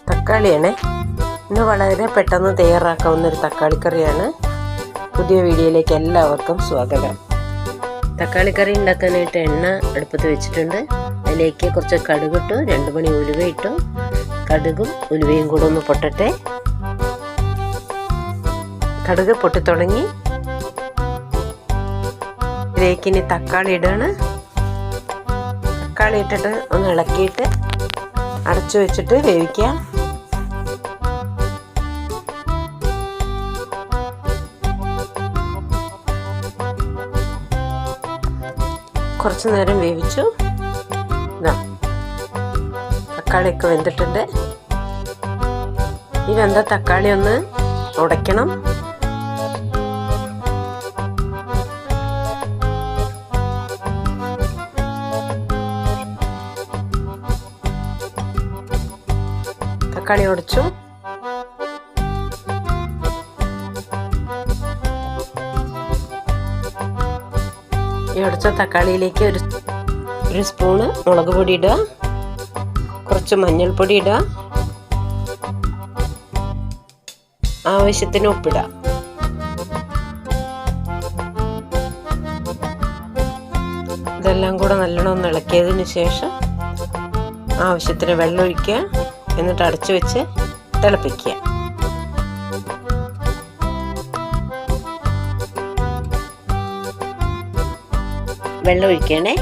തക്കാളിയാണ് ഇന്ന് വളരെ പെട്ടെന്ന് തയ്യാറാക്കാവുന്ന ഒരു തക്കാളിക്കറിയാണ്. പുതിയ വീഡിയോയിലേക്ക് എല്ലാവർക്കും സ്വാഗതം. തക്കാളിക്കറി ഉണ്ടാക്കാനായിട്ട് എണ്ണ അടുപ്പത്ത് വെച്ചിട്ടുണ്ട്. അതിലേക്ക് കുറച്ച് കടുകിട്ടു, 2 മണി ഉലുവ ഇട്ടു. കടുകും ഉലുവയും കൂടെ ഒന്ന് പൊട്ടട്ടെ. കടുക് പൊട്ടിത്തുടങ്ങി. ഇതിലേക്ക് ഇനി തക്കാളി ഇടാണ്. തക്കാളി ഇട്ടിട്ട് ഒന്ന് ഇളക്കിയിട്ട് അടച്ചു വെച്ചിട്ട് വേവിക്കാം. കുറച്ചു നേരം വേവിച്ചു. തക്കാളിയൊക്കെ വെന്തിട്ടുണ്ട്. ഈ വെന്ത തക്കാളി ഒന്ന് ഉടയ്ക്കണം. തക്കാളി ഉടച്ചു. ഈ ഉടച്ച തക്കാളിയിലേക്ക് ഒരു സ്പൂണ് മുളക് പൊടി ഇടുക, കുറച്ച് മഞ്ഞൾപ്പൊടി ഇടുക, ആവശ്യത്തിന് ഉപ്പിടുക. ഇതെല്ലാം കൂടെ നല്ലോണം ഒന്ന് ഇളക്കിയതിന് ശേഷം ആവശ്യത്തിന് വെള്ളം ഒഴിക്കുക. എന്നിട്ട് അടച്ചു വെച്ച് തിളപ്പിക്കുക. വെള്ളം ഒഴിക്കണേ.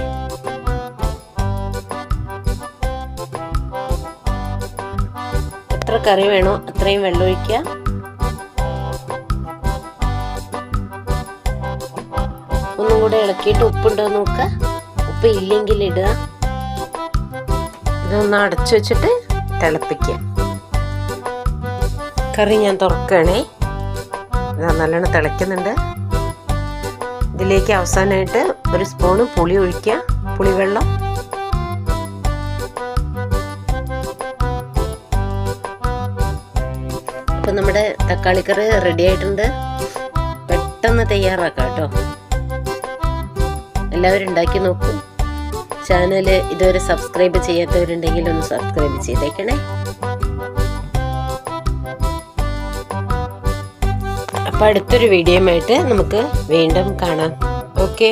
എത്ര കറി വേണോ അത്രയും വെള്ളം ഒഴിക്കുക. ഒന്നും കൂടെ ഇളക്കിയിട്ട് ഉപ്പുണ്ടോ നോക്കുക. ഉപ്പ് ഇല്ലെങ്കിൽ ഇടുക. ഇതൊന്ന് അടച്ചു വെച്ചിട്ട് തിളപ്പിക്കുക. കറി ഞാൻ തുറക്കണേ. നല്ലോണം തിളയ്ക്കുന്നുണ്ട്. ഇതിലേക്ക് അവസാനമായിട്ട് ഒരു സ്പൂണ് പുളി ഒഴിക്കുക, പുളിവെള്ളം. അപ്പം നമ്മുടെ തക്കാളിക്കറി റെഡി ആയിട്ടുണ്ട്. പെട്ടെന്ന് തയ്യാറാക്കാം കേട്ടോ. എല്ലാവരും ഉണ്ടാക്കി നോക്കൂ. ചാനൽ ഇതുവരെ സബ്സ്ക്രൈബ് ചെയ്യാത്തവരുണ്ടെങ്കിൽ ഒന്ന് സബ്സ്ക്രൈബ് ചെയ്തേക്കണേ. അപ്പോൾ അടുത്തൊരു വീഡിയോയുമായിട്ട് നമുക്ക് വീണ്ടും കാണാം. ഓക്കേ.